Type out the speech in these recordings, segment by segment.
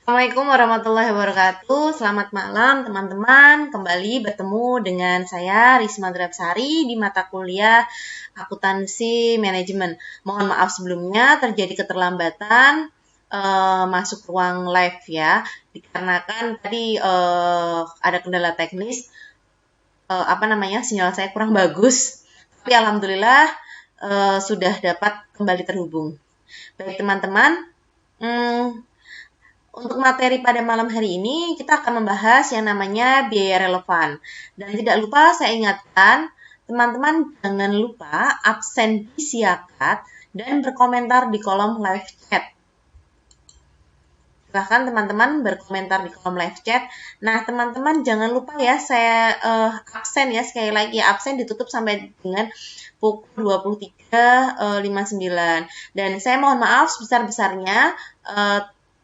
Assalamualaikum warahmatullahi wabarakatuh. Selamat malam teman-teman. Kembali bertemu dengan saya Risma Drapsari di mata kuliah Akuntansi Manajemen. Mohon maaf sebelumnya terjadi keterlambatan masuk ruang live ya. Dikarenakan tadi ada kendala teknis, sinyal saya kurang bagus. Tapi alhamdulillah sudah dapat kembali terhubung. Baik teman-teman. Untuk materi pada malam hari ini, kita akan membahas yang namanya biaya relevan. Dan tidak lupa saya ingatkan, teman-teman jangan lupa absen di siakat dan berkomentar di kolom live chat. Silahkan teman-teman berkomentar di kolom live chat. Nah, teman-teman jangan lupa ya, saya absen ya, sekali lagi absen ditutup sampai dengan pukul 23.59. Dan saya mohon maaf sebesar-besarnya,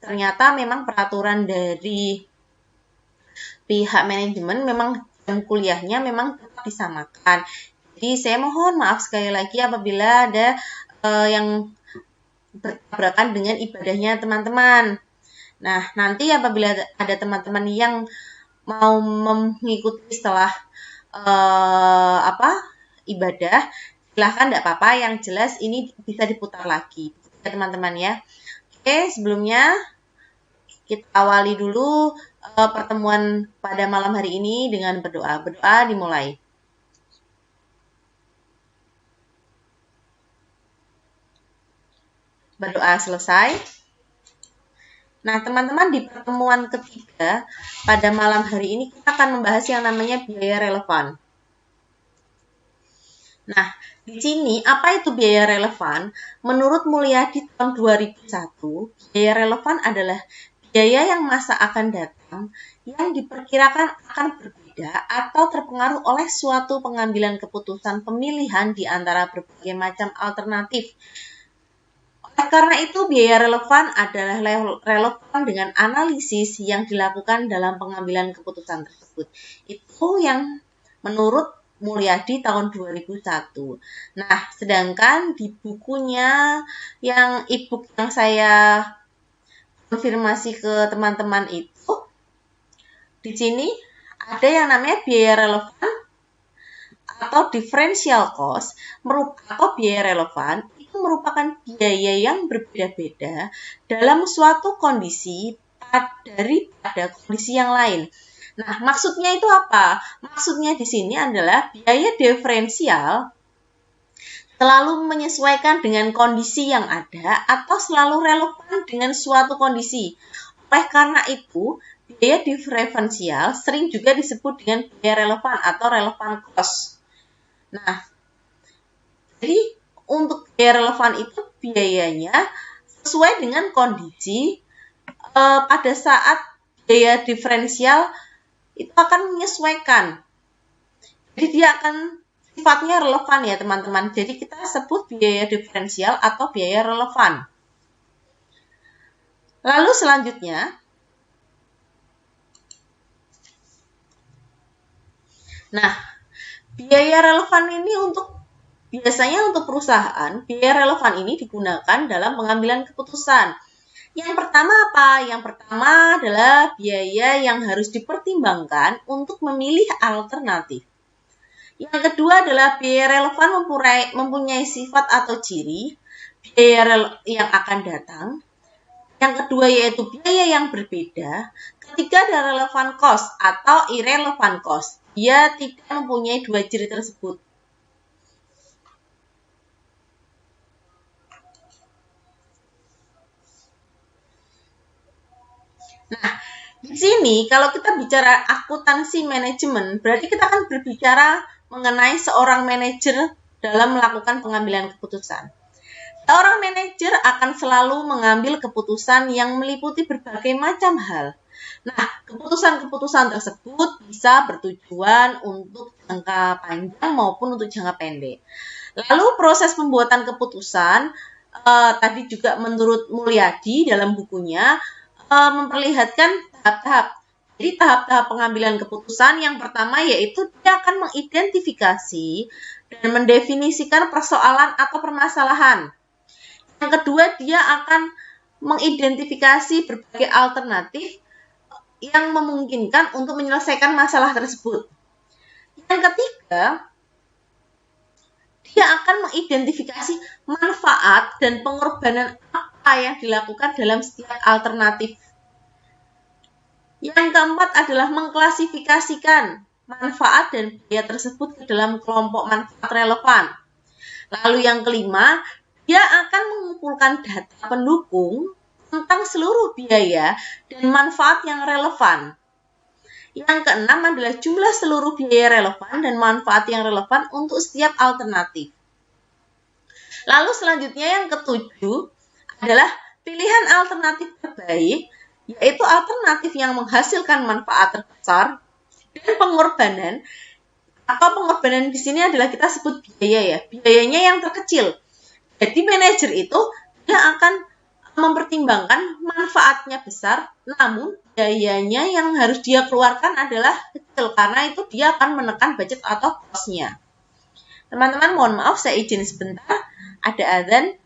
ternyata memang peraturan dari pihak manajemen memang jam kuliahnya memang tetap disamakan. Jadi saya mohon maaf sekali lagi apabila ada yang bertabrakan dengan ibadahnya teman-teman. Nah, nanti apabila ada teman-teman yang mau mengikuti setelah ibadah, silahkan tidak apa-apa. Yang jelas ini bisa diputar lagi, ya teman-teman ya. Oke, sebelumnya kita awali dulu pertemuan pada malam hari ini dengan berdoa. Berdoa dimulai. Berdoa selesai. Nah, teman-teman, di pertemuan ketiga pada malam hari ini kita akan membahas yang namanya biaya relevan. Nah, di sini apa itu biaya relevan? Menurut Mulyadi tahun 2001, biaya relevan adalah biaya yang masa akan datang yang diperkirakan akan berbeda atau terpengaruh oleh suatu pengambilan keputusan pemilihan di antara berbagai macam alternatif. Oleh karena itu, biaya relevan adalah relevan dengan analisis yang dilakukan dalam pengambilan keputusan tersebut. Itu yang menurut Mulyadi tahun 2001. Nah, sedangkan di bukunya yang e-book yang saya konfirmasi ke teman-teman itu, di sini ada yang namanya biaya relevan atau differential cost atau biaya relevan itu merupakan biaya yang berbeda-beda dalam suatu kondisi daripada kondisi yang lain. Nah, maksudnya itu apa? Maksudnya di sini adalah biaya diferensial selalu menyesuaikan dengan kondisi yang ada atau selalu relevan dengan suatu kondisi. Oleh karena itu, biaya diferensial sering juga disebut dengan biaya relevan atau relevan cost. Nah, jadi untuk biaya relevan itu biayanya sesuai dengan kondisi pada saat biaya diferensial itu akan menyesuaikan. Jadi dia akan sifatnya relevan ya teman-teman. Jadi kita sebut biaya diferensial atau biaya relevan. Lalu selanjutnya, nah biaya relevan ini biasanya untuk perusahaan, biaya relevan ini digunakan dalam pengambilan keputusan. Yang pertama apa? Yang pertama adalah biaya yang harus dipertimbangkan untuk memilih alternatif. Yang kedua adalah biaya relevan mempunyai sifat atau ciri biaya yang akan datang. Yang kedua yaitu biaya yang berbeda. Ketiga adalah relevan cost atau irrelevant cost. Dia tidak mempunyai dua ciri tersebut. Nah, Di sini kalau kita bicara akuntansi manajemen, berarti kita akan berbicara mengenai seorang manajer dalam melakukan pengambilan keputusan. Seorang manajer akan selalu mengambil keputusan yang meliputi berbagai macam hal. Nah, keputusan-keputusan tersebut bisa bertujuan untuk jangka panjang maupun untuk jangka pendek. Lalu proses pembuatan keputusan tadi juga menurut Mulyadi dalam bukunya memperlihatkan tahap-tahap. Jadi tahap-tahap pengambilan keputusan yang pertama yaitu dia akan mengidentifikasi dan mendefinisikan persoalan atau permasalahan. Yang kedua, dia akan mengidentifikasi berbagai alternatif yang memungkinkan untuk menyelesaikan masalah tersebut. Yang ketiga, dia akan mengidentifikasi manfaat dan pengorbanan apa yang dilakukan dalam setiap alternatif. Yang keempat adalah mengklasifikasikan manfaat dan biaya tersebut ke dalam kelompok manfaat relevan. Lalu yang kelima, dia akan mengumpulkan data pendukung tentang seluruh biaya dan manfaat yang relevan. Yang keenam adalah jumlah seluruh biaya relevan dan manfaat yang relevan untuk setiap alternatif. Lalu selanjutnya yang ketujuh adalah pilihan alternatif terbaik, yaitu alternatif yang menghasilkan manfaat terbesar dan pengorbanan. Atau pengorbanan di sini adalah kita sebut biaya ya, biayanya yang terkecil. Jadi manajer itu dia akan mempertimbangkan manfaatnya besar, namun biayanya yang harus dia keluarkan adalah kecil karena itu dia akan menekan budget atau cost-nya. Teman-teman, mohon maaf saya izin sebentar, ada azan.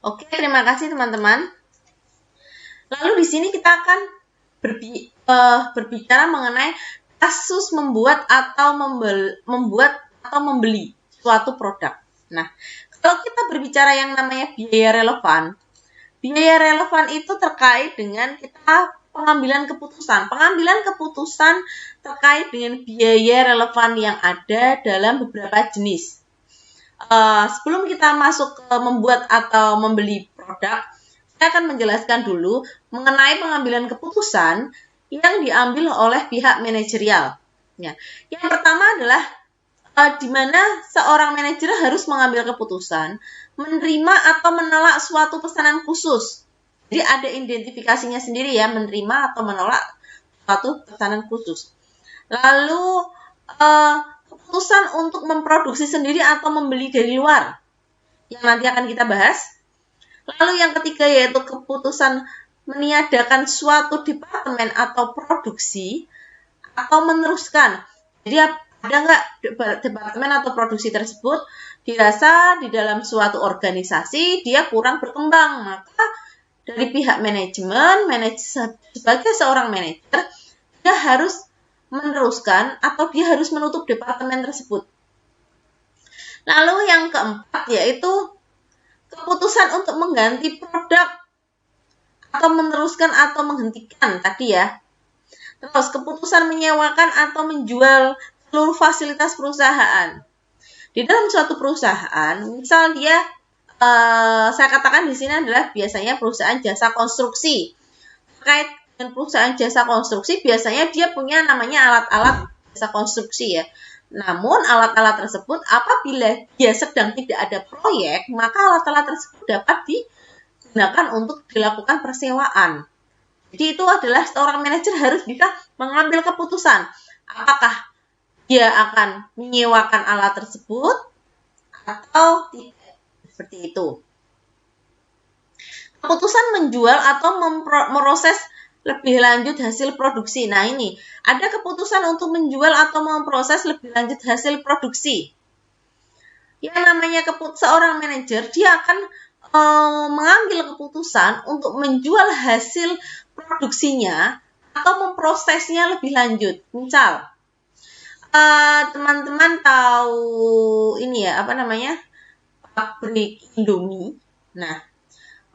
Oke, terima kasih teman-teman. Lalu di sini kita akan berbicara mengenai kasus membuat atau membeli suatu produk. Nah, kalau kita berbicara yang namanya biaya relevan itu terkait dengan kita pengambilan keputusan. Pengambilan keputusan terkait dengan biaya relevan yang ada dalam beberapa jenis. Sebelum kita masuk ke membuat atau membeli produk, saya akan menjelaskan dulu mengenai pengambilan keputusan yang diambil oleh pihak manajerial. Ya. Yang pertama adalah di mana seorang manajer harus mengambil keputusan menerima atau menolak suatu pesanan khusus. Jadi ada identifikasinya sendiri ya, menerima atau menolak suatu pesanan khusus. Lalu keputusan untuk memproduksi sendiri atau membeli dari luar yang nanti akan kita bahas. Lalu yang ketiga yaitu keputusan meniadakan suatu departemen atau produksi atau meneruskan. Jadi ada nggak departemen atau produksi tersebut dirasa di dalam suatu organisasi dia kurang berkembang, maka dari pihak manajemen sebagai seorang manajer dia harus meneruskan atau dia harus menutup departemen tersebut. Lalu yang keempat yaitu keputusan untuk mengganti produk atau meneruskan atau menghentikan tadi ya. Terus keputusan menyewakan atau menjual seluruh fasilitas perusahaan. Di dalam suatu perusahaan, misal dia saya katakan di sini adalah biasanya perusahaan jasa konstruksi. Terkait dengan perusahaan jasa konstruksi biasanya dia punya namanya alat-alat jasa konstruksi ya. Namun alat-alat tersebut apabila dia sedang tidak ada proyek, maka alat-alat tersebut dapat digunakan untuk dilakukan persewaan. Jadi itu adalah seorang manajer harus bisa mengambil keputusan apakah dia akan menyewakan alat tersebut atau tidak. Seperti itu. Keputusan menjual atau memproses lebih lanjut hasil produksi. Nah, ini ada keputusan untuk menjual atau memproses lebih lanjut hasil produksi. Yang namanya seorang manajer, dia akan mengambil keputusan untuk menjual hasil produksinya atau memprosesnya lebih lanjut. Misal, teman-teman tahu ini ya, apa namanya? Pabrik Indomie. Nah,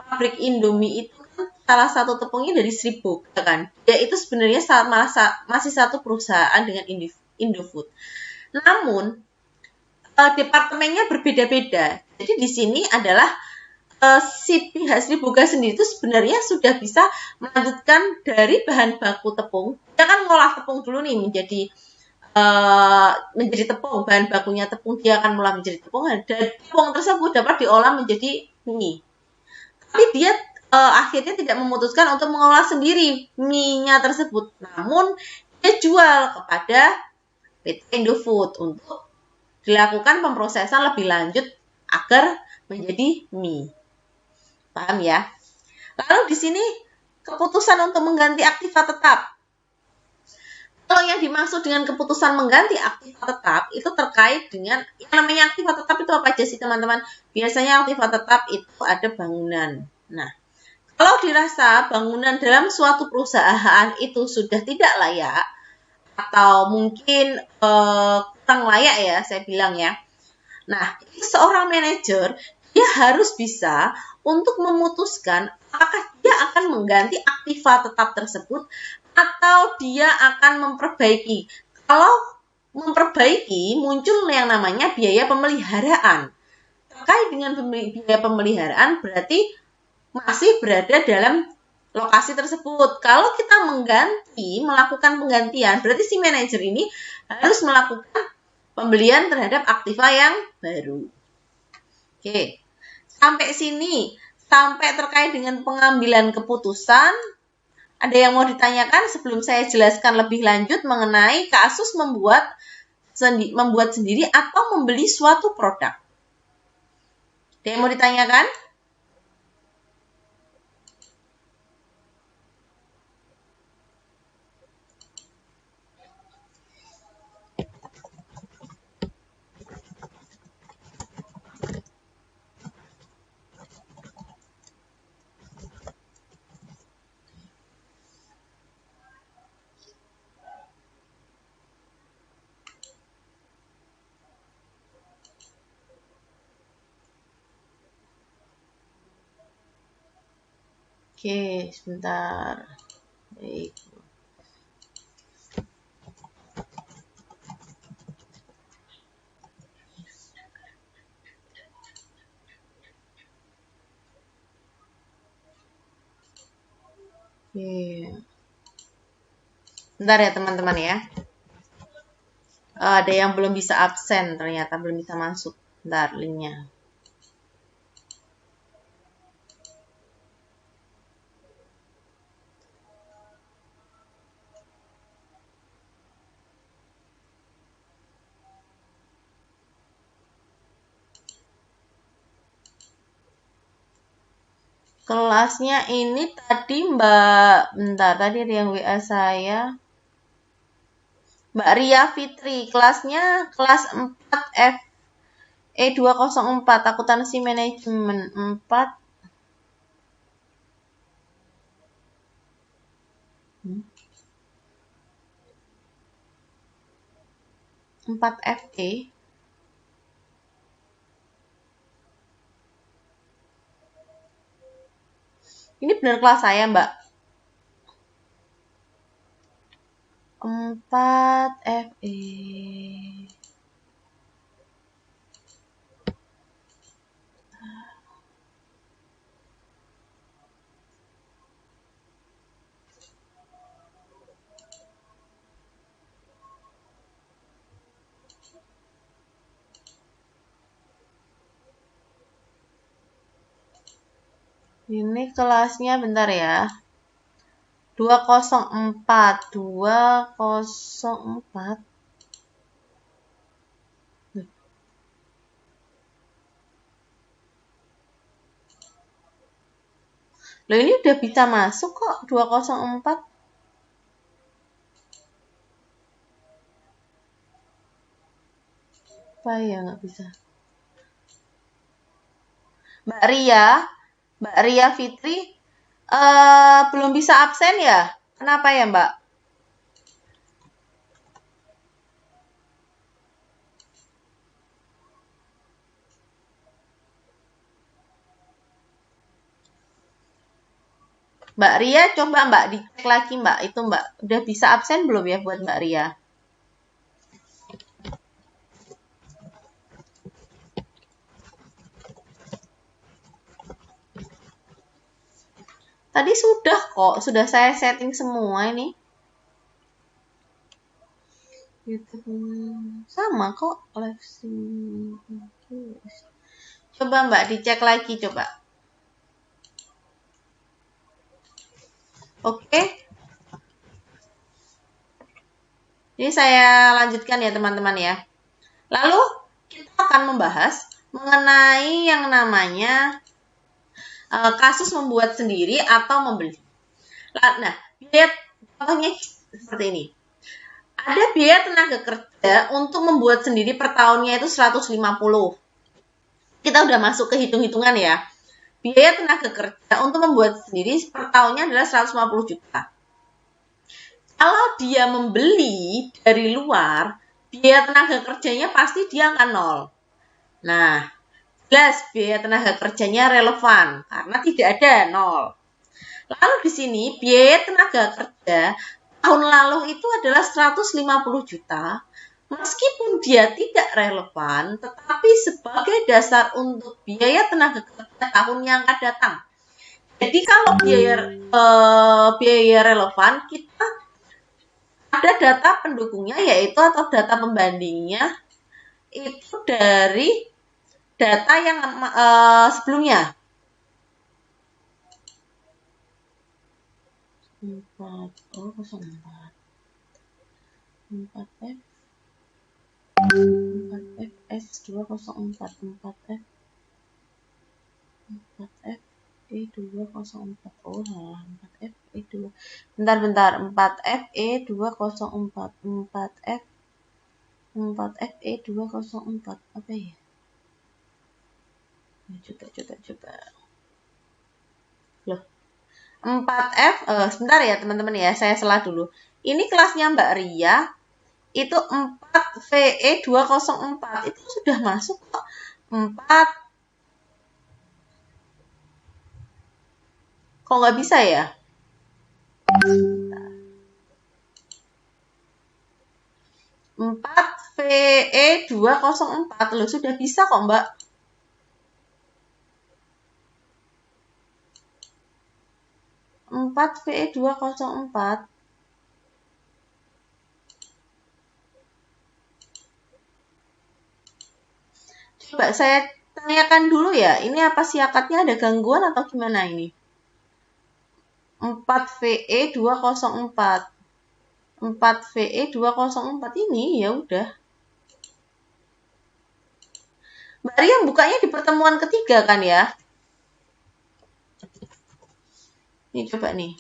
pabrik Indomie itu kan salah satu tepungnya dari Sri Boga kan. Dia itu sebenarnya masih satu perusahaan dengan Indofood. Namun, departemennya berbeda-beda. Jadi di sini adalah si pihak Sri Boga sendiri itu sebenarnya sudah bisa melanjutkan dari bahan baku tepung. Dia kan ngolah tepung dulu nih menjadi tepung, bahan bakunya tepung, dia akan mengolah menjadi tepung, dan tepung tersebut dapat diolah menjadi mie. Tapi dia akhirnya tidak memutuskan untuk mengolah sendiri mie-nya tersebut, namun dia jual kepada PT Indofood untuk dilakukan pemrosesan lebih lanjut agar menjadi mie. Paham ya? Lalu di sini keputusan untuk mengganti aktiva tetap. Kalau yang dimaksud dengan keputusan mengganti aktiva tetap itu terkait dengan yang namanya aktiva tetap itu apa aja sih teman-teman? Biasanya aktiva tetap itu ada bangunan. Nah, kalau dirasa bangunan dalam suatu perusahaan itu sudah tidak layak atau mungkin kurang layak ya, saya bilang ya. Nah, seorang manajer dia harus bisa untuk memutuskan apakah dia akan mengganti aktiva tetap tersebut atau dia akan memperbaiki. Kalau memperbaiki, muncul yang namanya biaya pemeliharaan. Terkait dengan biaya pemeliharaan berarti masih berada dalam lokasi tersebut. Kalau kita melakukan penggantian, berarti si manajer ini harus melakukan pembelian terhadap aktiva yang baru. Oke, sampai sini, sampai terkait dengan pengambilan keputusan, ada yang mau ditanyakan sebelum saya jelaskan lebih lanjut mengenai kasus membuat sendiri atau membeli suatu produk. Ada yang mau ditanyakan? Oke, sebentar. Baik. Oke. Bentar ya teman-teman ya. Ada yang belum bisa absen, ternyata belum bisa masuk. Bentar, linknya. Kelasnya ini tadi bentar, tadi ada yang WA saya. Mbak Ria Fitri, kelasnya kelas 4 FE 204, akuntansi manajemen 4. 4 FE. Ini benar kelas saya, Mbak. 4 FE. Ini kelasnya bentar ya. 204. Loh, ini udah bisa masuk kok 204. Apa ya nggak bisa? Mbak Ria Fitri, belum bisa absen ya? Kenapa ya, Mbak? Mbak Ria, coba Mbak dicek lagi Mbak. Itu Mbak, udah bisa absen belum ya buat Mbak Ria? Tadi sudah kok, sudah saya setting semua ini. YouTube sama kok live stream. Coba Mbak dicek lagi coba. Oke. Ini saya lanjutkan ya teman-teman ya. Lalu kita akan membahas mengenai yang namanya kasus membuat sendiri atau membeli. Nah, biaya contohnya seperti ini. Ada biaya tenaga kerja untuk membuat sendiri per tahunnya itu 150. Kita udah masuk ke hitung-hitungan ya. Biaya tenaga kerja untuk membuat sendiri per tahunnya adalah 150 juta. Kalau dia membeli dari luar, biaya tenaga kerjanya pasti dia akan nol. Nah, jelas biaya tenaga kerjanya relevan karena tidak ada nol. Lalu di sini biaya tenaga kerja tahun lalu itu adalah 150 juta. Meskipun dia tidak relevan, tetapi sebagai dasar untuk biaya tenaga kerja tahun yang akan datang. Jadi kalau biaya relevan, kita ada data pendukungnya yaitu atau data pembandingnya itu dari data yang sebelumnya. 4F 4FS 204 4F E204 oh 4F E2 bentar 4F E204 4F E204 apa ya? Coba loh 4F sebentar ya teman-teman ya, saya salah dulu. Ini kelasnya Mbak Ria itu 4VE 204 itu sudah masuk kok. 4 kok nggak bisa ya? 4VE 204 loh, sudah bisa kok Mbak. Empat VE 204. Coba saya tanyakan dulu ya, ini apa sih akadnya, ada gangguan atau gimana ini? 4VE 204. 4VE 204 ini ya udah. Mbak Ria bukanya di pertemuan ketiga kan ya? Ini coba nih.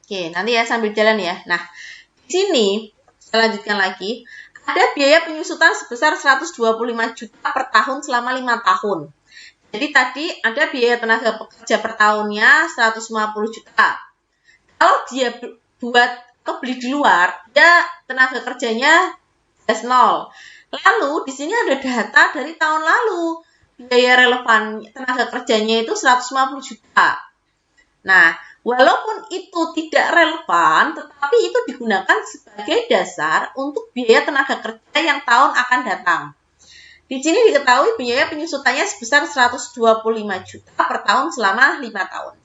Oke, nanti ya sambil jalan ya. Nah, di sini saya lanjutkan lagi. Ada biaya penyusutan sebesar 125 juta per tahun selama 5 tahun. Jadi tadi ada biaya tenaga pekerja per tahunnya 150 juta. Kalau dia buat atau beli di luar, dia tenaga kerjanya jelas nol. Lalu di sini ada data dari tahun lalu. Biaya relevan tenaga kerjanya itu 150 juta. Nah, walaupun itu tidak relevan, tetapi itu digunakan sebagai dasar untuk biaya tenaga kerja yang tahun akan datang. Di sini diketahui biaya penyusutannya sebesar 125 juta per tahun selama 5 tahun.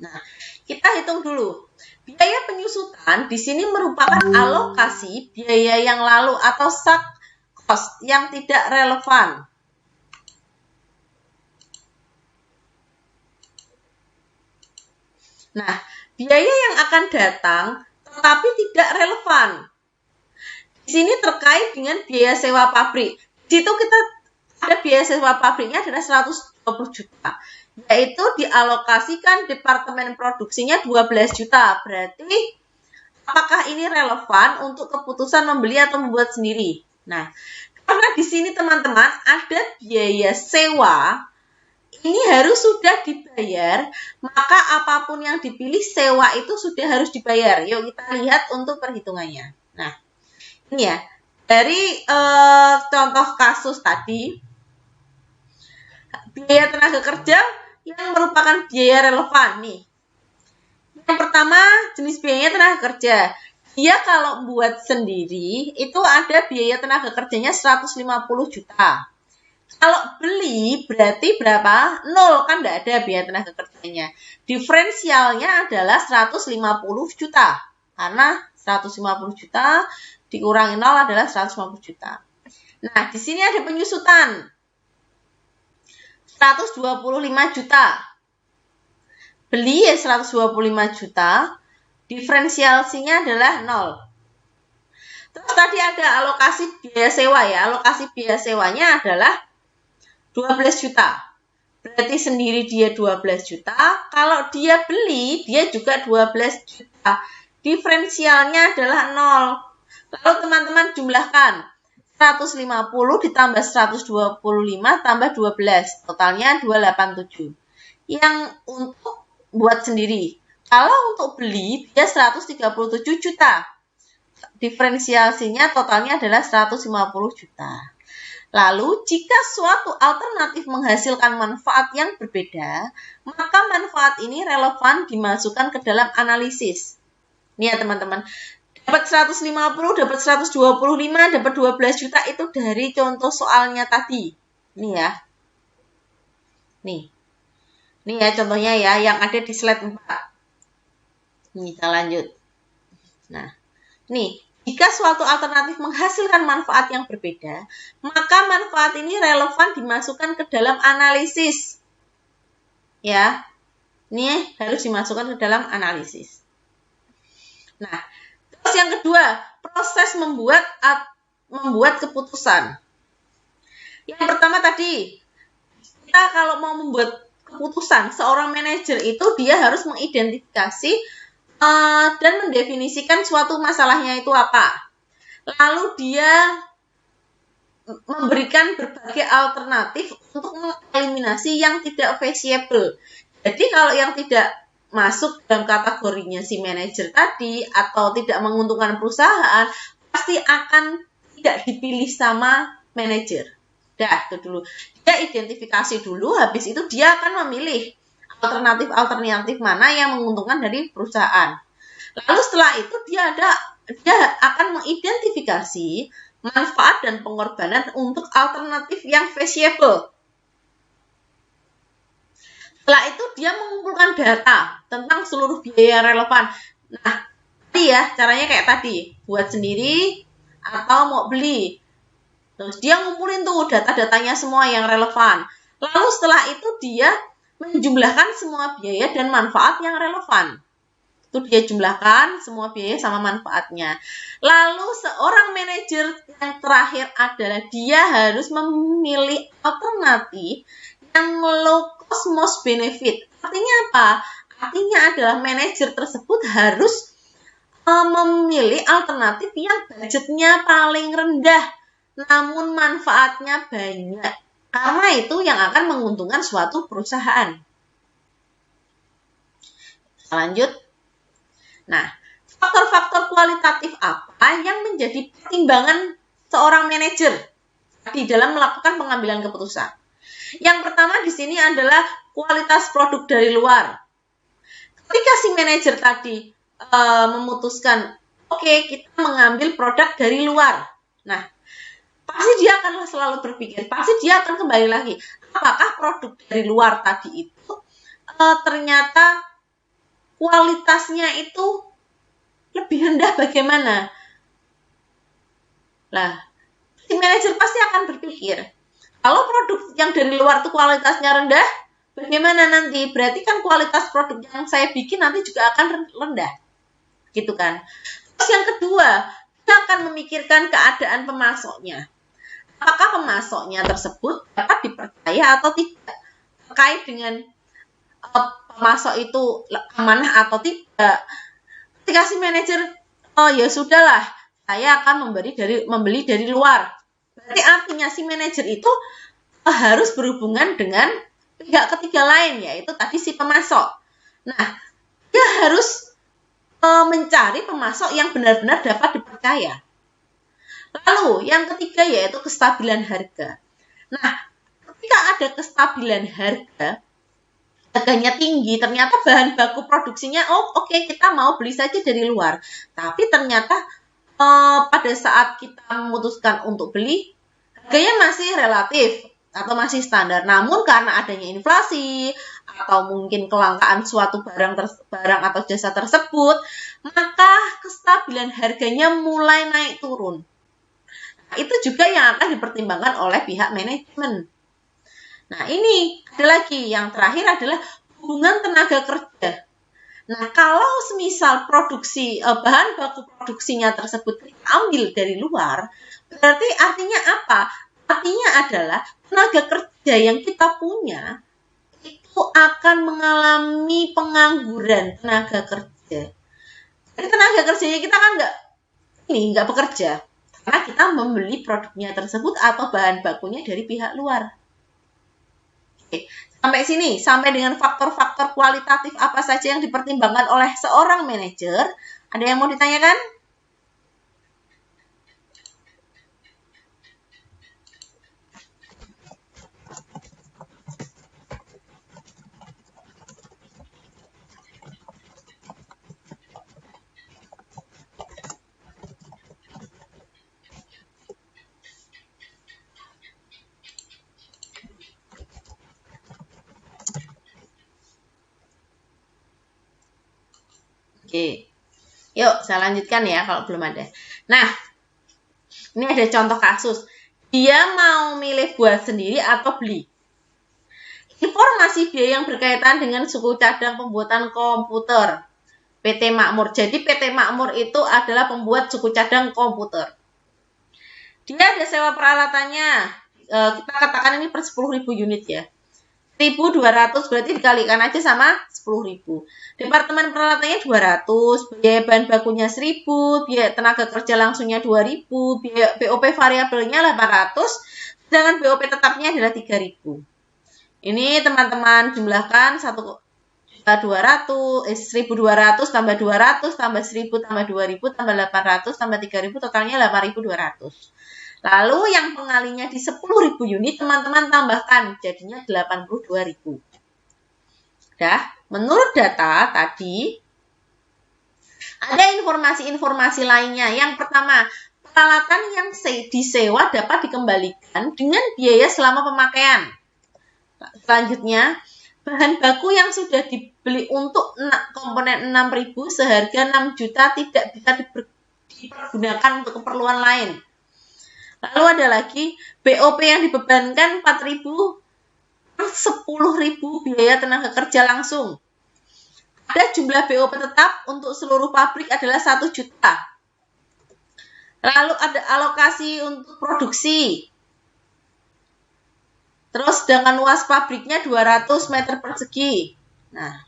Nah, kita hitung dulu. Biaya penyusutan di sini merupakan alokasi biaya yang lalu atau sunk cost yang tidak relevan. Nah, biaya yang akan datang tetapi tidak relevan. Di sini terkait dengan biaya sewa pabrik. Di situ kita ada biaya sewa pabriknya adalah 120 juta. Yaitu dialokasikan departemen produksinya 12 juta. Berarti apakah ini relevan untuk keputusan membeli atau membuat sendiri? Nah, karena di sini teman-teman ada biaya sewa, ini harus sudah dibayar, maka apapun yang dipilih sewa itu sudah harus dibayar. Yuk kita lihat untuk perhitungannya. Nah, ini ya, dari contoh kasus tadi, biaya tenaga kerja yang merupakan biaya relevan nih. Yang pertama, jenis biayanya tenaga kerja. Dia kalau buat sendiri, itu ada biaya tenaga kerjanya 150 juta. Kalau beli, berarti berapa? 0, kan tidak ada biaya tenaga kerjanya. Diferensialnya adalah 150 juta. Karena 150 juta dikurangi 0 adalah 150 juta. Nah, di sini ada penyusutan. 125 juta. Beli ya 125 juta. Diferensiasinya adalah 0. Terus tadi ada alokasi biaya sewa ya. Alokasi biaya sewanya adalah 12 juta. Berarti sendiri dia 12 juta. Kalau dia beli, dia juga 12 juta. Diferensialnya adalah 0. Lalu teman-teman jumlahkan. 150 ditambah 125 tambah 12. Totalnya 287. Yang untuk buat sendiri. Kalau untuk beli, dia 137 juta. Diferensiasinya totalnya adalah 150 juta. Lalu, jika suatu alternatif menghasilkan manfaat yang berbeda, maka manfaat ini relevan dimasukkan ke dalam analisis. Nih ya teman-teman, dapat 150, dapat 125, dapat 12 juta itu dari contoh soalnya tadi. Nih ya. Nih ya contohnya ya, yang ada di slide 4. Nih, kita lanjut. Nah, nih. Jika suatu alternatif menghasilkan manfaat yang berbeda, maka manfaat ini relevan dimasukkan ke dalam analisis. Ya, ini harus dimasukkan ke dalam analisis. Nah, terus yang kedua, proses membuat keputusan. Yang pertama tadi, kita kalau mau membuat keputusan, seorang manajer itu dia harus mengidentifikasi dan mendefinisikan suatu masalahnya itu apa. Lalu dia memberikan berbagai alternatif untuk mengeliminasi yang tidak feasible. Jadi kalau yang tidak masuk dalam kategorinya si manajer tadi atau tidak menguntungkan perusahaan, pasti akan tidak dipilih sama manajer. Dah, itu dulu. Dia identifikasi dulu, habis itu dia akan memilih alternatif mana yang menguntungkan dari perusahaan. Lalu setelah itu dia akan mengidentifikasi manfaat dan pengorbanan untuk alternatif yang feasible. Setelah itu dia mengumpulkan data tentang seluruh biaya relevan. Nah, tadi ya caranya kayak tadi, buat sendiri atau mau beli. Terus dia ngumpulin tuh data-datanya semua yang relevan. Lalu setelah itu dia menjumlahkan semua biaya dan manfaat yang relevan. Itu dia jumlahkan semua biaya sama manfaatnya. Lalu seorang manajer yang terakhir adalah dia harus memilih alternatif yang low cost most benefit. Artinya apa? Artinya adalah manajer tersebut harus memilih alternatif yang budgetnya paling rendah, namun manfaatnya banyak. Karena itu yang akan menguntungkan suatu perusahaan. Lanjut. Nah, faktor-faktor kualitatif apa yang menjadi pertimbangan seorang manajer di dalam melakukan pengambilan keputusan? Yang pertama di sini adalah kualitas produk dari luar. Ketika si manajer tadi memutuskan, oke, kita mengambil produk dari luar. Nah, pasti dia akan selalu berpikir, pasti dia akan kembali lagi, apakah produk dari luar tadi itu ternyata kualitasnya itu lebih rendah bagaimana? Nah, si manajer pasti akan berpikir, kalau produk yang dari luar itu kualitasnya rendah, bagaimana nanti? Berarti kan kualitas produk yang saya bikin nanti juga akan rendah. Gitu kan. Terus yang kedua, kita akan memikirkan keadaan pemasoknya. Apakah pemasoknya tersebut dapat dipercaya atau tidak? Terkait dengan pemasok itu amanah atau tidak. Ketika si manajer, oh ya sudahlah, saya akan membeli dari luar. Berarti artinya si manajer itu harus berhubungan dengan pihak ketiga lain, yaitu tadi si pemasok. Nah, dia harus mencari pemasok yang benar-benar dapat dipercaya. Lalu, yang ketiga yaitu kestabilan harga. Nah, ketika ada kestabilan harga, harganya tinggi, ternyata bahan baku produksinya, oke, kita mau beli saja dari luar. Tapi ternyata pada saat kita memutuskan untuk beli, harganya masih relatif atau masih standar. Namun karena adanya inflasi atau mungkin kelangkaan suatu barang atau jasa tersebut, maka kestabilan harganya mulai naik turun. Nah, itu juga yang akan dipertimbangkan oleh pihak manajemen. Nah, ini ada lagi. Yang terakhir adalah hubungan tenaga kerja. Nah, kalau semisal produksi bahan baku produksinya tersebut diambil dari luar, berarti artinya apa? Artinya adalah tenaga kerja yang kita punya itu akan mengalami pengangguran tenaga kerja. Jadi tenaga kerjanya kita kan nggak bekerja karena kita membeli produknya tersebut atau bahan bakunya dari pihak luar. Oke, sampai dengan faktor-faktor kualitatif apa saja yang dipertimbangkan oleh seorang manajer. Ada yang mau ditanyakan? Oke, yuk saya lanjutkan ya kalau belum ada. Nah, ini ada contoh kasus. Dia mau milih buat sendiri atau beli. Informasi biaya yang berkaitan dengan suku cadang pembuatan komputer. PT Makmur. Jadi PT Makmur itu adalah pembuat suku cadang komputer. Dia ada sewa peralatannya. Kita katakan ini per 10.000 unit ya. 1.200 berarti dikalikan aja sama 10.000. Departemen peralatannya 200, biaya bahan bakunya 1.000, biaya tenaga kerja langsungnya 2.000, biaya BOP variabelnya 800, sedangkan BOP tetapnya adalah 3.000. Ini teman-teman jumlahkan 1.200 tambah 200 tambah 1.000 tambah 2.000 tambah 800 tambah 3.000 totalnya 8.200. Lalu yang pengalinya di 10.000 unit, teman-teman tambahkan, jadinya 82.000. Menurut data tadi, ada informasi-informasi lainnya. Yang pertama, peralatan yang disewa dapat dikembalikan dengan biaya selama pemakaian. Selanjutnya, bahan baku yang sudah dibeli untuk komponen 6.000 seharga 6 juta tidak bisa dipergunakan untuk keperluan lain. Lalu ada lagi BOP yang dibebankan 4.000 per 10.000 biaya tenaga kerja langsung. Ada jumlah BOP tetap untuk seluruh pabrik adalah 1 juta. Lalu ada alokasi untuk produksi. Terus dengan luas pabriknya 200 meter persegi. Nah,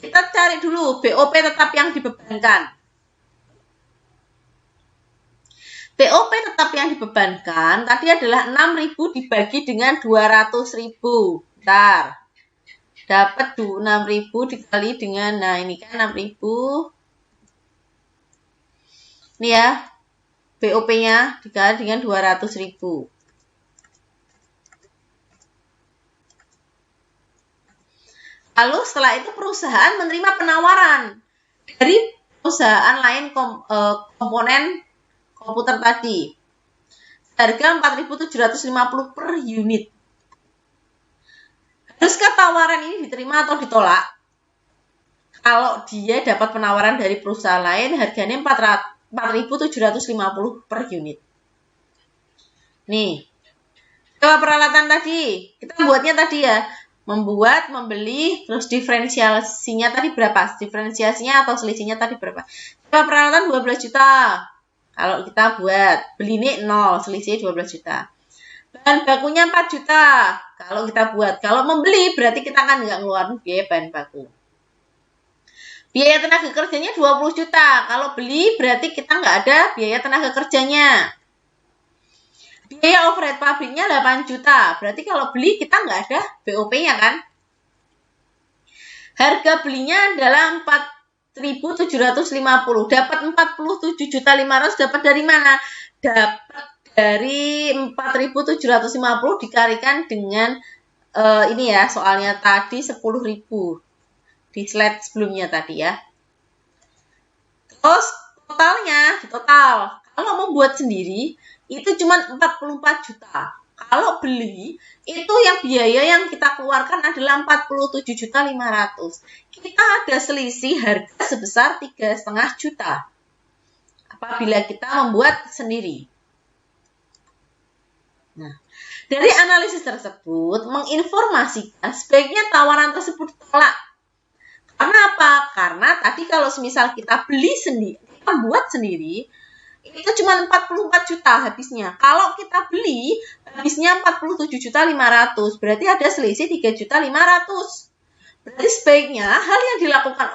kita cari dulu BOP tetap yang dibebankan. BOP tetap yang dibebankan tadi adalah 6.000 dibagi dengan 200.000. Bentar. Dapat 6.000 dikali dengan, nah ini kan 6.000. Ini ya, BOP-nya dikali dengan 200.000. Lalu setelah itu perusahaan menerima penawaran dari perusahaan lain komponen komputer tadi. Harga 4.750 per unit. Haruskah tawaran ini diterima atau ditolak? Kalau dia dapat penawaran dari perusahaan lain, harganya 4.750 per unit. Nih, Coba peralatan tadi, kita buatnya tadi ya, membuat, membeli, terus diferensiasinya tadi berapa? Diferensiasinya atau selisihnya tadi berapa? Coba peralatan 12 juta. Kalau kita buat, beli ini 0, selisihnya 12 juta. Bahan bakunya 4 juta. Kalau kita buat, kalau membeli berarti kita kan nggak ngeluarin biaya bahan baku. Biaya tenaga kerjanya 20 juta. Kalau beli berarti kita nggak ada biaya tenaga kerjanya. Biaya overhead pabriknya 8 juta. Berarti kalau beli kita nggak ada BOP-nya kan? Harga belinya adalah 4.750. Dapat 47.500 dapat dari mana? Dapat dari 4.750 dikalikan dengan ini ya, soalnya tadi 10.000 di slide sebelumnya tadi ya. Terus totalnya, total kalau mau buat sendiri itu cuma 44 juta. Kalau beli itu yang biaya yang kita keluarkan adalah 47.500. Kita ada selisih harga sebesar 3,5 juta apabila kita membuat sendiri. Nah, dari analisis tersebut menginformasikan sebaiknya tawaran tersebut ditolak. Karena apa? Karena tadi kalau semisal kita beli sendiri, kita buat sendiri, itu cuma 44 juta habisnya. Kalau kita beli, habisnya 47.500. Berarti ada selisih 3.500. Berarti sebaiknya hal yang dilakukan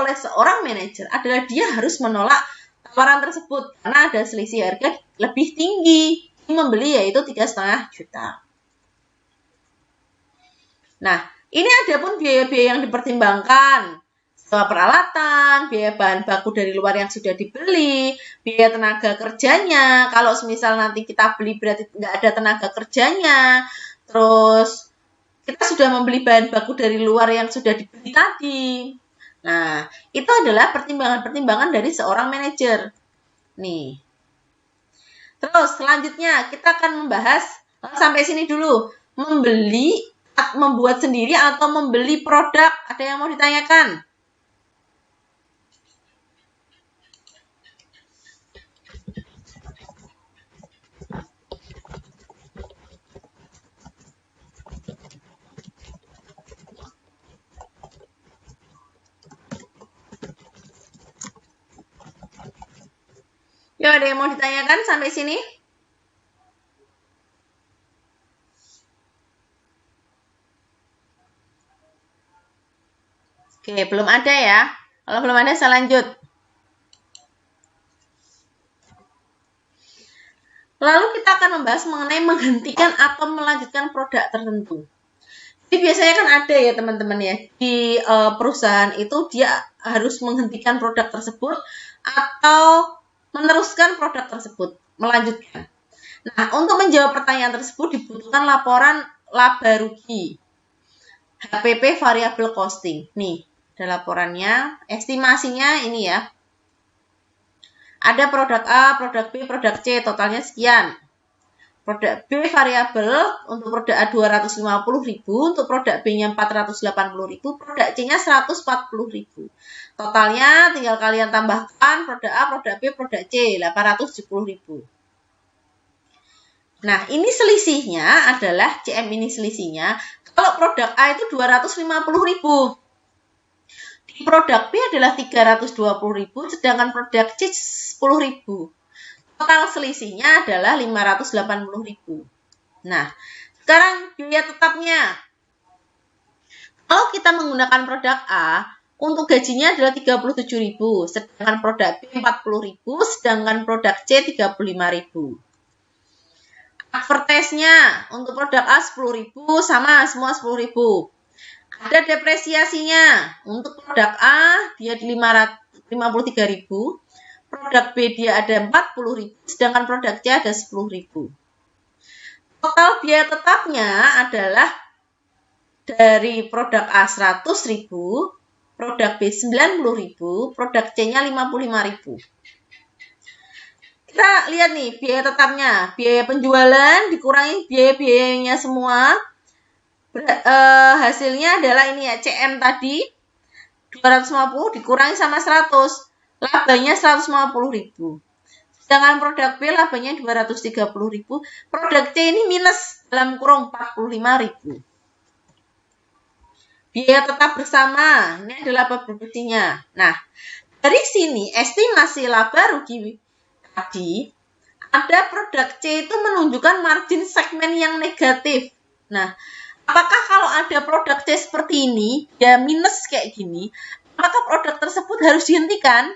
oleh seorang manajer adalah dia harus menolak tawaran tersebut karena ada selisih harga lebih tinggi. Membeli yaitu 3,5 juta. Nah, ini ada pun biaya-biaya yang dipertimbangkan. Sewa peralatan, biaya bahan baku dari luar yang sudah dibeli, biaya tenaga kerjanya. Kalau semisal nanti kita beli berarti nggak ada tenaga kerjanya. Terus kita sudah membeli bahan baku dari luar yang sudah dibeli tadi. Nah, itu adalah pertimbangan-pertimbangan dari seorang manajer. Nih. Terus selanjutnya kita akan membahas sampai sini dulu. Membuat sendiri atau membeli produk. Ada yang mau ditanyakan? Ya, ada yang mau ditanyakan sampai sini? Oke, belum ada ya. Kalau belum ada, saya lanjut. Lalu kita akan membahas mengenai menghentikan atau melanjutkan produk tertentu. Jadi biasanya kan ada ya teman-teman ya, di perusahaan itu dia harus menghentikan produk tersebut atau meneruskan produk tersebut, melanjutkan. Nah, untuk menjawab pertanyaan tersebut dibutuhkan laporan laba rugi. HPP variable costing. Nih, ada laporannya, estimasinya ini ya. Ada produk A, produk B, produk C, totalnya sekian. Produk B variabel, untuk produk A 250.000, untuk produk B-nya 480.000, produk C-nya 140.000. Totalnya tinggal kalian tambahkan produk A, produk B, produk C, 870.000. Nah, ini selisihnya adalah CM ini selisihnya. Kalau produk A itu 250.000. Di produk B adalah 320.000, sedangkan produk C 10.000. Total selisihnya adalah 580.000. Nah, sekarang biaya tetapnya. Kalau kita menggunakan produk A, untuk gajinya adalah 37.000, sedangkan produk B 40.000, sedangkan produk C 35.000. Advertise-nya untuk produk A 10.000 sama semua 10.000. Ada depresiasinya. Untuk produk A dia di 53.000. Produk B dia ada 40.000, sedangkan produk C ada 10.000. Total biaya tetapnya adalah dari produk A 100.000, produk B 90.000, produk C-nya 55.000. Kita lihat nih biaya tetapnya. Biaya penjualan dikurangi biaya-biayanya semua. Hasilnya adalah ini ya, CM tadi 250 dikurangi sama 100. Labanya 150.000. Sedangkan produk B labanya 230.000, produk C ini minus dalam kurung 45.000. Biaya tetap bersama, ini adalah proporsinya. Nah, dari sini estimasi laba rugi tadi, ada produk C itu menunjukkan margin segmen yang negatif. Nah, apakah kalau ada produk C seperti ini, ya minus kayak gini, apakah produk tersebut harus dihentikan?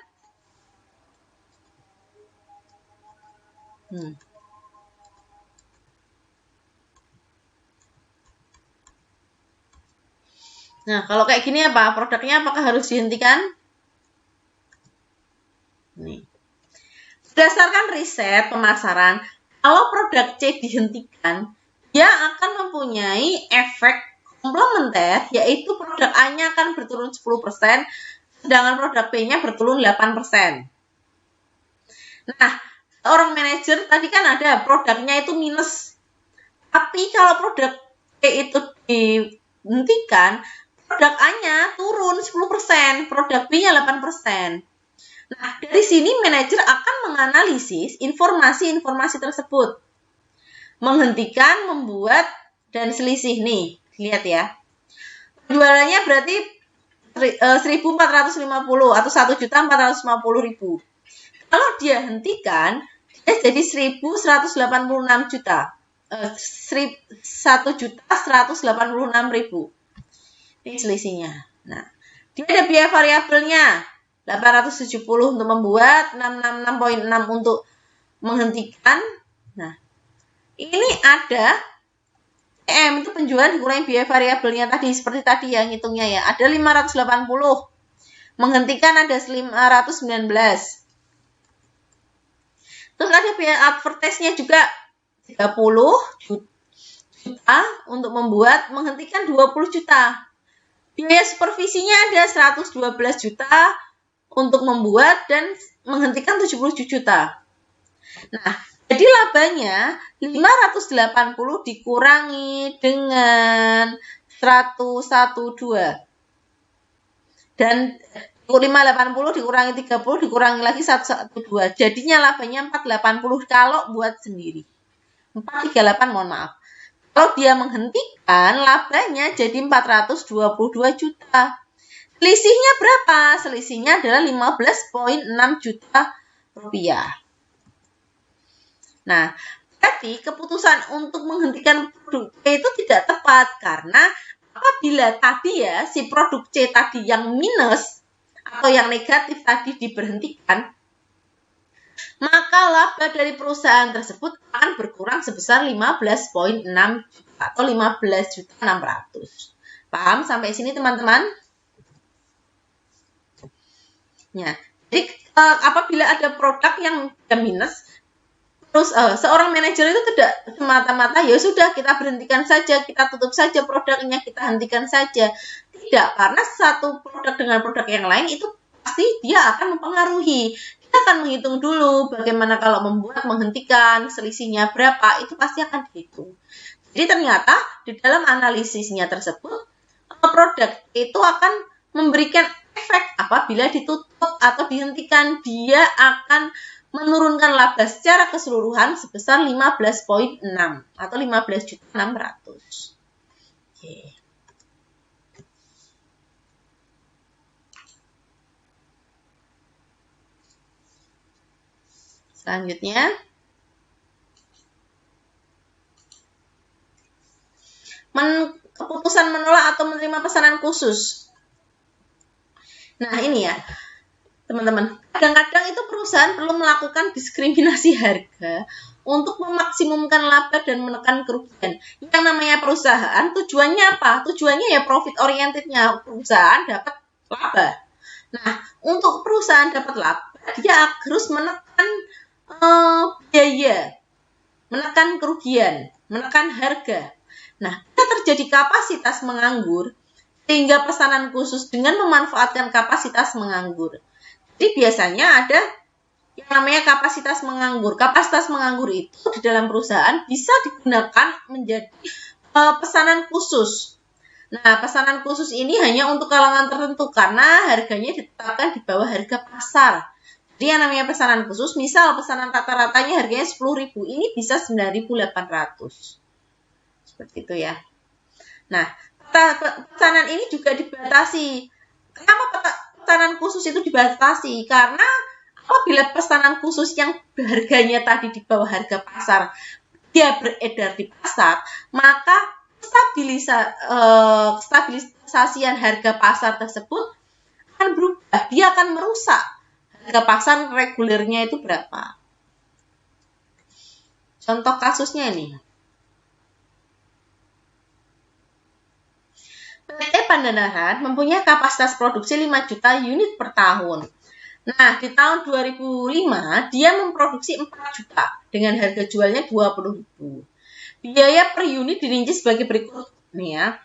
Nah, kalau kayak gini apa? Produknya apakah harus dihentikan? Nih. Berdasarkan riset pemasaran, kalau produk C dihentikan, dia akan mempunyai efek komplementer, yaitu produk A-nya akan berturun 10%, sedangkan produk B-nya berturun 8%. Nah, orang manajer tadi kan ada produknya itu minus. Tapi kalau produk C itu dihentikan, produk A-nya turun 10%, produk B-nya 8%. Nah, dari sini manajer akan menganalisis informasi-informasi tersebut. Menghentikan, membuat, dan selisih. Nih, lihat ya. Penjualannya berarti 1.450 atau 1.450.000. Kalau dia hentikan, dia jadi 1.186 juta. 1.186.000. Ini selisihnya. Nah, dia ada biaya variabelnya. 870 untuk membuat, 666.6 untuk menghentikan. Nah, ini ada PM itu penjualan dikurangi biaya variabelnya tadi, seperti tadi yang hitungnya ya. Ada 580. Menghentikan ada 519. Terus ada biaya advertise-nya juga 30 juta untuk membuat, menghentikan 20 juta. Biaya supervisinya ada 112 juta untuk membuat dan menghentikan 70 juta. Nah, jadi labanya 580 dikurangi dengan 112. Dan 580 dikurangi 30 dikurangi lagi 112. Jadinya labanya 480 kalau buat sendiri. 438 mohon maaf. Kalau dia menghentikan labanya jadi 422 juta. Selisihnya berapa? Selisihnya adalah 15,6 juta rupiah. Nah, berarti keputusan untuk menghentikan produk C itu tidak tepat karena apabila tadi ya si produk C tadi yang minus atau yang negatif tadi diberhentikan, maka laba dari perusahaan tersebut akan berkurang sebesar 15,6 juta atau 15.600.000. Paham sampai sini teman-teman? Ya, jadi apabila ada produk yang minus, terus seorang manajer itu tidak semata-mata ya sudah kita berhentikan saja, kita tutup saja produknya, kita hentikan saja. Tidak, karena satu produk dengan produk yang lain itu pasti dia akan mempengaruhi. Kita akan menghitung dulu bagaimana kalau membuat, menghentikan, selisihnya berapa, itu pasti akan dihitung. Jadi ternyata di dalam analisisnya tersebut, produk itu akan memberikan efek apabila ditutup atau dihentikan, dia akan menurunkan laba secara keseluruhan sebesar 15,6 atau 15.600.000. Oke. Selanjutnya, keputusan menolak atau menerima pesanan khusus. Nah, ini ya, teman-teman. Kadang-kadang itu perusahaan perlu melakukan diskriminasi harga untuk memaksimumkan laba dan menekan kerugian. Yang namanya perusahaan, tujuannya apa? Tujuannya ya profit orientednya, perusahaan dapat laba. Nah, untuk perusahaan dapat laba, dia harus menekan biaya, menekan kerugian, menekan harga. Nah, jika terjadi kapasitas menganggur, sehingga pesanan khusus dengan memanfaatkan kapasitas menganggur. Jadi biasanya ada yang namanya kapasitas menganggur. Kapasitas menganggur itu di dalam perusahaan bisa digunakan menjadi pesanan khusus. Nah, pesanan khusus ini hanya untuk kalangan tertentu karena harganya ditetapkan di bawah harga pasar. Jadi yang namanya pesanan khusus, misal pesanan rata-ratanya harganya 10.000, ini bisa 9.800. Seperti itu ya. Nah, pesanan ini juga dibatasi. Kenapa pesanan khusus itu dibatasi? Karena apabila pesanan khusus yang harganya tadi di bawah harga pasar, dia beredar di pasar, maka stabilisasian harga pasar tersebut akan berubah. Dia akan merusak harga pasar regulernya itu berapa. Contoh kasusnya ini. PT Pandanaran mempunyai kapasitas produksi 5 juta unit per tahun. Nah, di tahun 2005, dia memproduksi 4 juta dengan harga jualnya 20.000. Biaya per unit dirinci sebagai berikut. Nih ya.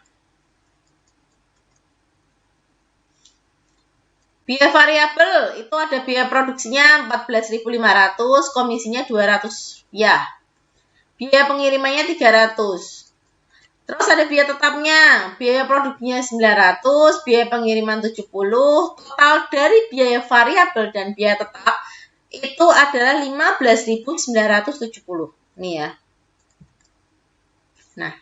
Biaya variabel itu ada biaya produksinya 14.500, komisinya 200 ya. Biaya pengirimannya 300. Terus ada biaya tetapnya, biaya produknya 900, biaya pengiriman 70, total dari biaya variabel dan biaya tetap itu adalah 15.970. Nih ya. Nah,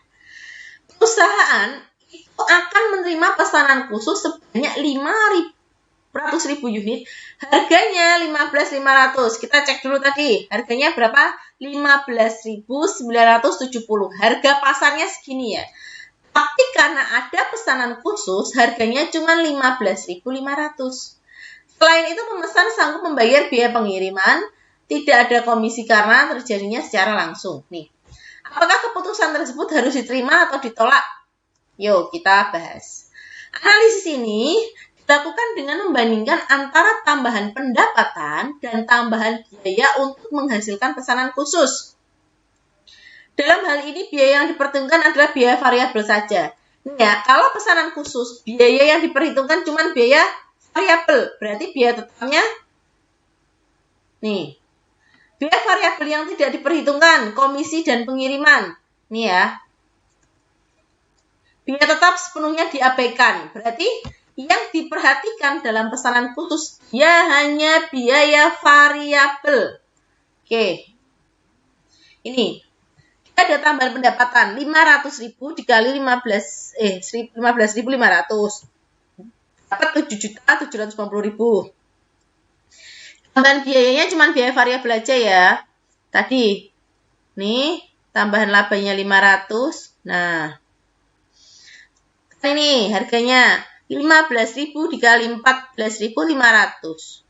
perusahaan itu akan menerima pesanan khusus sebanyak 500.000 unit, harganya 15.500. Kita cek dulu tadi, harganya berapa? 15.970. Harga pasarnya segini ya. Tapi karena ada pesanan khusus, harganya cuma 15.500. Selain itu, pemesan sanggup membayar biaya pengiriman, tidak ada komisi karena terjadinya secara langsung. Nih, apakah keputusan tersebut harus diterima atau ditolak? Yuk, kita bahas. Analisis ini dilakukan dengan membandingkan antara tambahan pendapatan dan tambahan biaya untuk menghasilkan pesanan khusus. Dalam hal ini, biaya yang diperhitungkan adalah biaya variabel saja. Nih ya, kalau pesanan khusus, biaya yang diperhitungkan cuma biaya variabel, berarti biaya tetapnya nih. Biaya variabel yang tidak diperhitungkan, komisi dan pengiriman. Nih ya. Biaya tetap sepenuhnya diabaikan. Berarti yang diperhatikan dalam pesanan khusus dia hanya biaya variabel. Oke. Ini ada tambahan pendapatan 500.000 dikali 15.500 dapat 7.750.000. Tambahan biayanya cuma biaya variabel aja ya. Tadi nih tambahan labanya 500. Nah, ini harganya 15.000 dikali 14.500.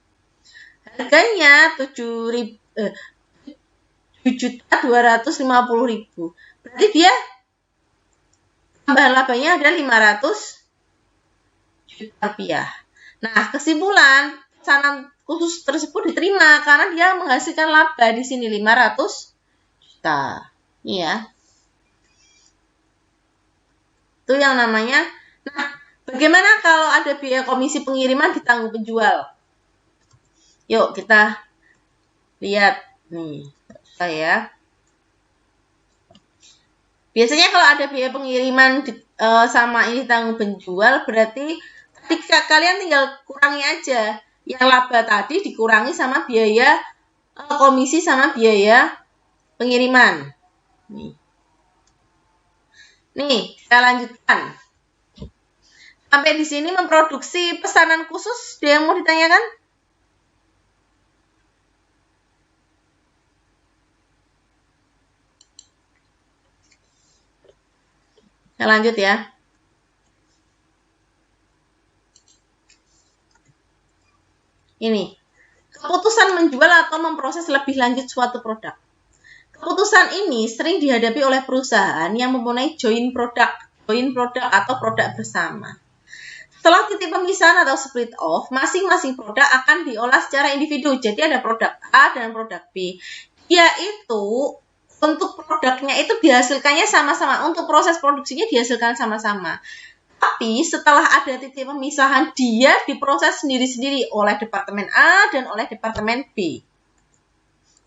Harganya 7.250.000. Berarti dia tambahan labanya ada 500 juta rupiah. Nah, kesimpulan pesanan khusus tersebut diterima karena dia menghasilkan laba di sini 500 juta. Iya. Itu yang namanya. Nah, bagaimana kalau ada biaya komisi pengiriman ditanggung penjual? Yuk, kita lihat nih. Saya biasanya kalau ada biaya pengiriman sama ini tanggung penjual, berarti kalian tinggal kurangi aja. Yang laba tadi dikurangi sama biaya komisi sama biaya pengiriman. Nih, kita lanjutkan. Sampai di sini memproduksi pesanan khusus, ada yang mau ditanyakan? Kita lanjut ya. Ini, keputusan menjual atau memproses lebih lanjut suatu produk. Keputusan ini sering dihadapi oleh perusahaan yang mempunyai joint product atau produk bersama. Setelah titik pemisahan atau split off, masing-masing produk akan diolah secara individu. Jadi ada produk A dan produk B. Yaitu untuk produknya itu dihasilkannya sama-sama. Untuk proses produksinya dihasilkan sama-sama. Tapi setelah ada titik pemisahan, dia diproses sendiri-sendiri oleh Departemen A dan oleh Departemen B.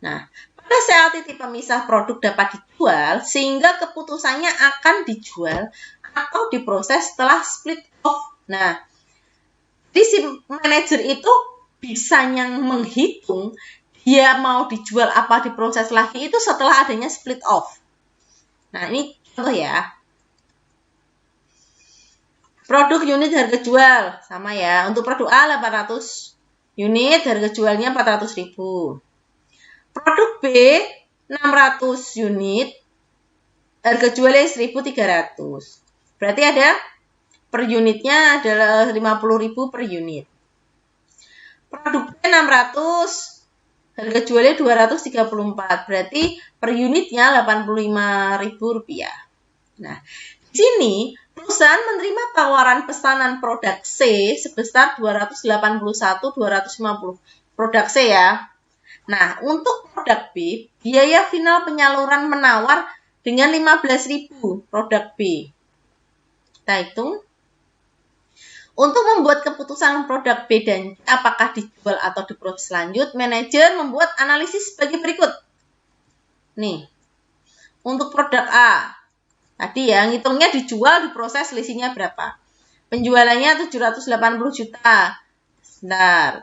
Nah, pada saat titik pemisah produk dapat dijual, sehingga keputusannya akan dijual atau diproses setelah split off. Nah, si manajer itu bisanya menghitung dia mau dijual apa diproses lagi itu setelah adanya split off. Nah, ini contoh ya. Produk unit harga jual sama ya. Untuk produk A 800 unit, harga jualnya 400.000. Produk B 600 unit, harga jualnya 1.300. Berarti ada per unitnya adalah 50.000 per unit. Produk B 600, harga jualnya 234, berarti per unitnya Rp85.000. Nah, di sini perusahaan menerima tawaran pesanan produk C sebesar 281.250 produk C ya. Nah, untuk produk B, biaya final penyaluran menawar dengan 15.000 produk B. Kita hitung. Untuk membuat keputusan produk B dan C apakah dijual atau diproses lanjut, manajer membuat analisis sebagai berikut. Nih, untuk produk A, tadi ya, ngitungnya dijual, diproses, selisihnya berapa. Penjualannya 780 juta. Bentar.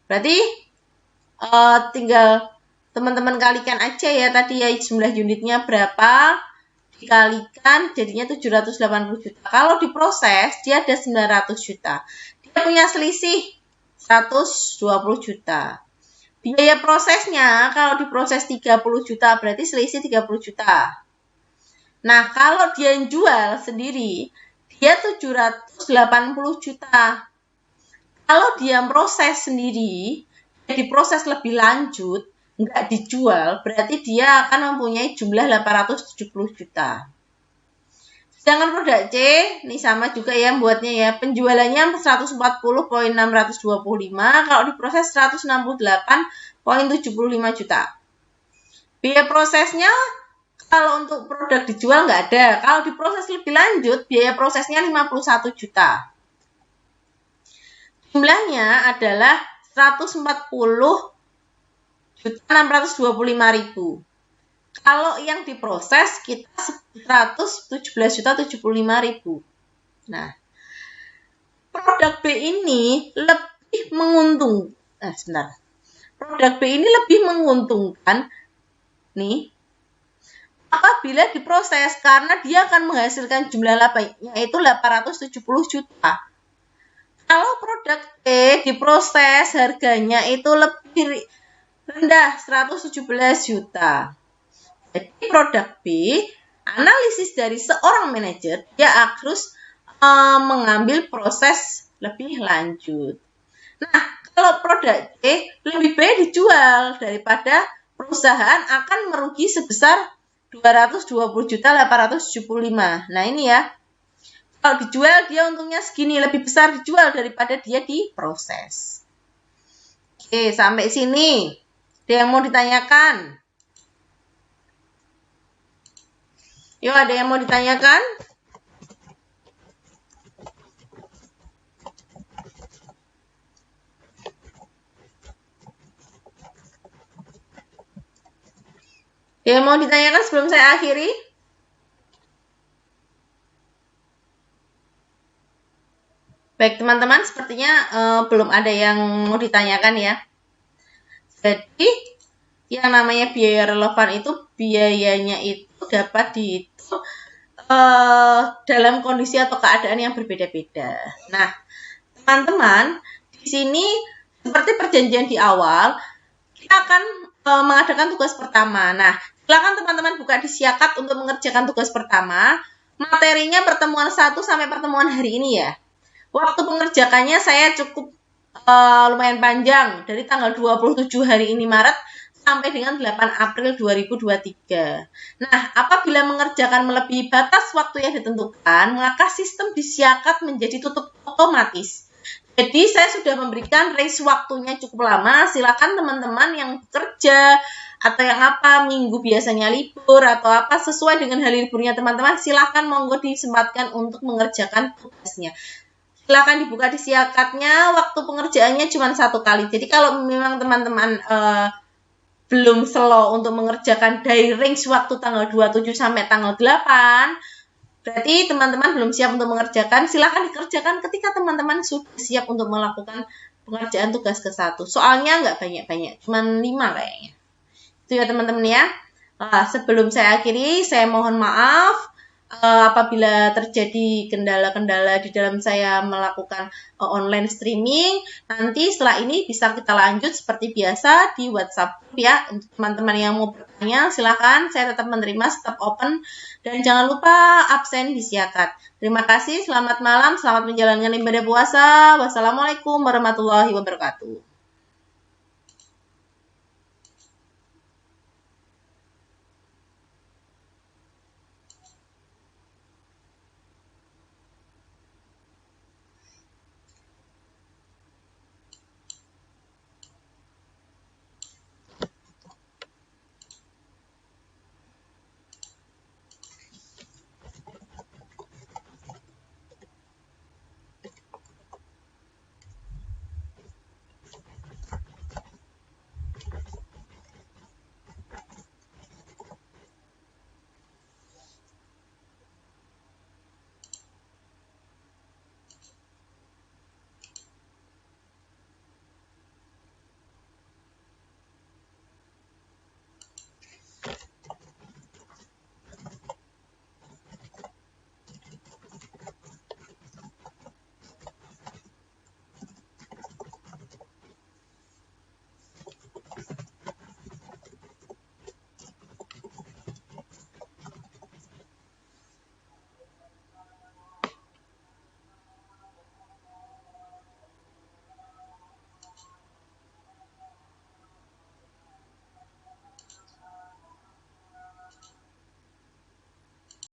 Berarti tinggal teman-teman kalikan aja ya tadi ya jumlah unitnya berapa. Dikalikan jadinya 780 juta. Kalau diproses dia ada 900 juta. Dia punya selisih 120 juta. Biaya prosesnya kalau diproses 30 juta berarti selisih 30 juta. Nah, kalau dia jual sendiri dia 780 juta. Kalau dia proses sendiri, dia diproses lebih lanjut, nggak dijual, berarti dia akan mempunyai jumlah 870 juta. Sedangkan produk C, ini sama juga ya buatnya ya, penjualannya 140.625, kalau diproses 168.75 juta. Biaya prosesnya, kalau untuk produk dijual nggak ada, kalau diproses lebih lanjut, biaya prosesnya 51 juta. Jumlahnya adalah 140.625.000. Kalau yang diproses kita 117.075.000. Nah, produk B ini lebih menguntungkan. Produk B ini lebih menguntungkan nih apabila diproses karena dia akan menghasilkan jumlah laba yaitu 870 juta. Kalau produk E diproses harganya itu lebih rendah 117 juta. Jadi produk B, analisis dari seorang manajer, dia harus mengambil proses lebih lanjut. Nah, kalau produk C lebih baik dijual daripada perusahaan akan merugi sebesar 220.875. Nah, ini ya. Kalau dijual dia untungnya segini, lebih besar dijual daripada dia diproses. Oke, sampai sini. Ada yang mau ditanyakan? Yuk, ada yang mau ditanyakan? Ada yang mau ditanyakan sebelum saya akhiri? Baik teman-teman, sepertinya belum ada yang mau ditanyakan ya. Jadi, yang namanya biaya relevan itu biayanya itu dapat dihitung dalam kondisi atau keadaan yang berbeda-beda. Nah, teman-teman, di sini seperti perjanjian di awal, kita akan mengadakan tugas pertama. Nah, silakan teman-teman buka di Siakat untuk mengerjakan tugas pertama. Materinya pertemuan 1 sampai pertemuan hari ini ya. Waktu pengerjakannya saya cukup lumayan panjang, dari tanggal 27 hari ini Maret sampai dengan 8 April 2023. Nah, apabila mengerjakan melebihi batas waktu yang ditentukan, maka sistem di Siakat menjadi tutup otomatis. Jadi, saya sudah memberikan range waktunya cukup lama. Silakan teman-teman yang kerja atau yang apa, minggu biasanya libur atau apa, sesuai dengan hari liburnya teman-teman, silakan monggo disempatkan untuk mengerjakan tugasnya. Silakan dibuka di Siakatnya, waktu pengerjaannya cuma 1 kali. Jadi kalau memang teman-teman belum slow untuk mengerjakan dari range waktu tanggal 27 sampai tanggal 8, berarti teman-teman belum siap untuk mengerjakan, silakan dikerjakan ketika teman-teman sudah siap untuk melakukan pengerjaan tugas ke-1. Soalnya nggak banyak-banyak, cuma 5 kayaknya. Itu ya teman-teman ya. Sebelum saya akhiri, saya mohon maaf apabila terjadi kendala-kendala di dalam saya melakukan online streaming. Nanti setelah ini bisa kita lanjut seperti biasa di WhatsApp ya. Untuk teman-teman yang mau bertanya, silakan. Saya tetap menerima, tetap open. Dan jangan lupa absen disiakan. Terima kasih, selamat malam, selamat menjalankan ibadah puasa. Wassalamualaikum warahmatullahi wabarakatuh.